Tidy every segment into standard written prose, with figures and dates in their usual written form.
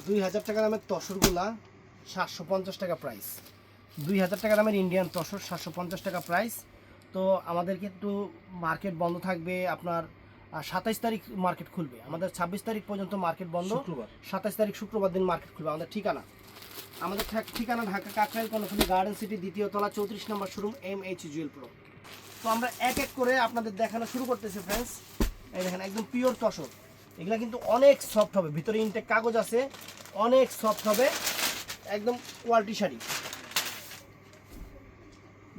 2000 টাকা দামের তসরগুলা 750 টাকা প্রাইস। 2000 টাকা দামের ইন্ডিয়ান তসর 750 টাকা প্রাইস। তো আমাদের কিন্তু মার্কেট বন্ধ থাকবে আপনার 27 তারিখ মার্কেট খুলবে, আমাদের 26 তারিখ পর্যন্ত মার্কেট বন্ধ। 27 তারিখ শুক্রবার দিন মার্কেট খুলবে। আমাদের ঠিকানা ঢাকা কাকরাইল কর্ণফুলী গার্ডেন সিটি, দ্বিতীয় তলা, 34 নম্বর শোরুম, MH জুয়েল প্রো। তো আমরা এক এক করে আপনাদের দেখানো শুরু করতেছি ফ্রেন্ডস। এই দেখেন একদম পিওর তসর, এগুলা কিন্তু অনেক সফট হবে, ভিতরে ইনটেক কাগজ আছে, অনেক সফট হবে, একদম কোয়ালিটি শাড়ি।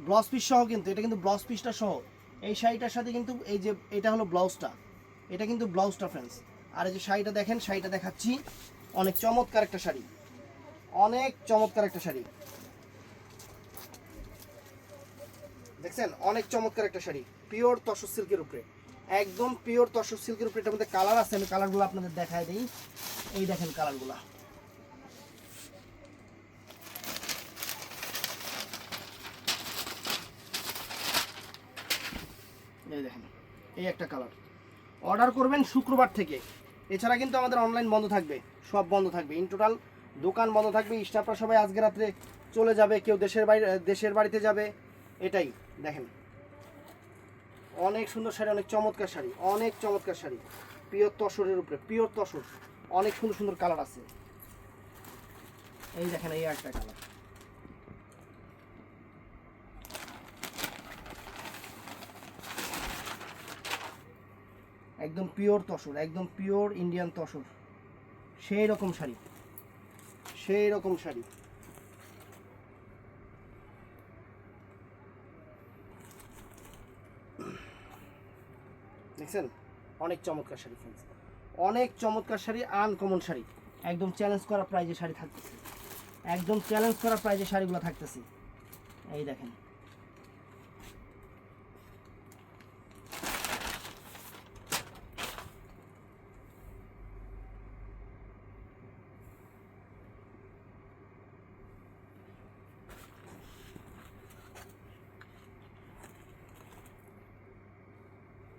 ব্লাউজ পিস সহ, কিন্তু এটা কিন্তু ব্লাউজ পিসটা সহ। এই শাড়িটার সাথে কিন্তু এই যে এটা হলো ব্লাউজটা, এটা কিন্তু ব্লাউজটা ফ্রেন্ডস। আর এই যে শাড়িটা দেখেন, শাড়িটা দেখাচ্ছি, অনেক চমৎকার একটা শাড়ি, অনেক চমৎকার একটা শাড়ি, দেখছেন অনেক চমৎকার একটা শাড়ি, পিওর তসর সিল্কের উপরে, একদম পিওর তসর সিল্কের উপরে। এটার মধ্যে কালার আছে, আমি কালারগুলো আপনাদের দেখাই দিই। এই দেখেন কালারগুলো, এই দেখেন, এই একটা কালার। অর্ডার করবেন শুক্রবার থেকে। এছাড়া কিন্তু আমাদের অনলাইন বন্ধ থাকবে, সব বন্ধ থাকবে, ইন টোটাল দোকান বন্ধ থাকবে। স্টাফরা সবাই আজকে রাত্রে চলে যাবে, কেউ দেশের বাড়িতে যাবে। এটাই দেখেন, অনেক সুন্দর শাড়ি, অনেক চমৎকার শাড়ি, অনেক চমৎকার শাড়ি, পিওর তসরের উপরে, পিওর তসর, অনেক সুন্দর সুন্দর কালার আছে। এই দেখেন, এই একটা কালার, একদম পিওর তসর, একদম পিওর ইন্ডিয়ান তসর, সেই রকম শাড়ি, সেই রকম শাড়ি। দেখছেন, অনেক চমৎকার শাড়ি ফ্রেন্ডস, অনেক চমৎকার শাড়ি, আনকমন শাড়ি, একদম চ্যালেঞ্জ করা প্রাইজে শাড়ি থাকতেছে, একদম চ্যালেঞ্জ করা প্রাইজে শাড়িগুলো থাকতেছে। এই দেখেন,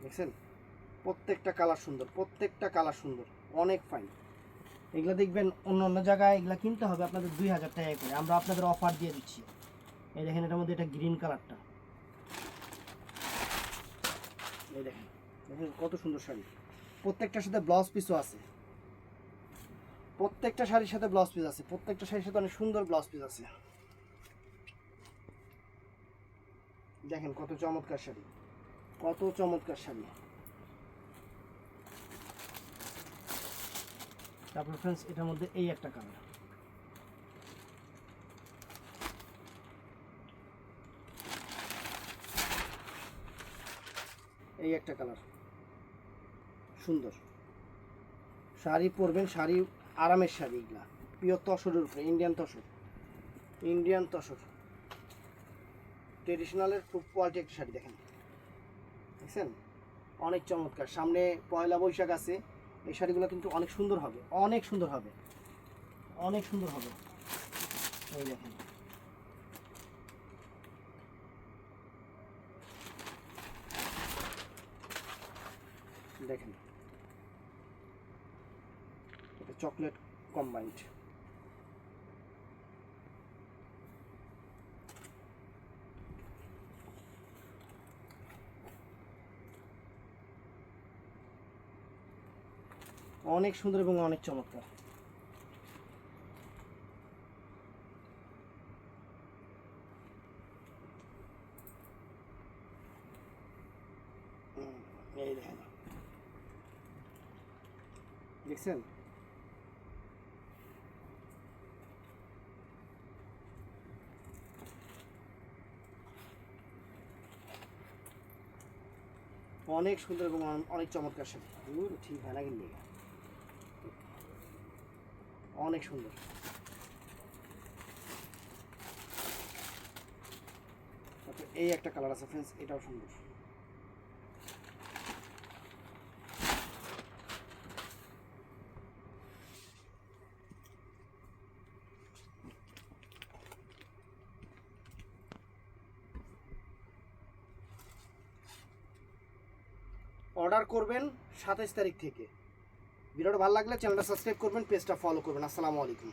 দেখছেন প্রত্যেকটা কালার সুন্দর, প্রত্যেকটা কালার সুন্দর, অনেক ফাইন। এগুলো দেখবেন অন্য অন্য জায়গায় এগুলো কিনতে হবে আপনাদের 2000 টাকা করে, আমরা আপনাদের অফার দিয়ে দিচ্ছি। এই দেখেন, এটার মধ্যে এটা গ্রিন কালারটা, এই দেখেন, দেখেন কত সুন্দর শাড়ি, প্রত্যেকটার সাথে ব্লাউজ পিসও আছে, প্রত্যেকটা শাড়ির সাথে ব্লাউজ পিস আছে, প্রত্যেকটা শাড়ির সাথে অনেক সুন্দর ব্লাউজ পিস আছে। দেখেন কত চমৎকার শাড়ি, কত চমৎকার শাড়ি। তারপর ফ্রেন্ডস এটার মধ্যে এই একটা কালার, এই একটা কালার সুন্দর। শাড়ি পরবেন, শাড়ি আরামের শাড়ি, এগুলা পিওর তসরের উপরে, ইন্ডিয়ান তসর, ইন্ডিয়ান তসর, ট্রেডিশনালের খুব কোয়ালিটি একটা শাড়ি। দেখেন, দেখছেন অনেক চমৎকার। সামনে পয়লা বৈশাখ আছে, এই শাড়িগুলো কিন্তু অনেক সুন্দর হবে, অনেক সুন্দর হবে, অনেক সুন্দর হবে। এই দেখেন, দেখেন এটা চকলেট কম্বাইন্ড, অনেক সুন্দর এবং অনেক চমৎকার। এই দেখেন, দেখছেন অনেক সুন্দর এবং অনেক চমৎকার শাড়ি। ঠিক হয় না কিন্তু, অনেক সুন্দর। তারপর এই একটা কালার আছে ফ্রেন্ডস, এটাও সুন্দর। অর্ডার করবেন 27 তারিখ থেকে, ভিডিওটা ভালো লাগলে চ্যানেলটা সাবস্ক্রাইব করবেন, পেজটা ফলো করবেন। আসসালামু আলাইকুম।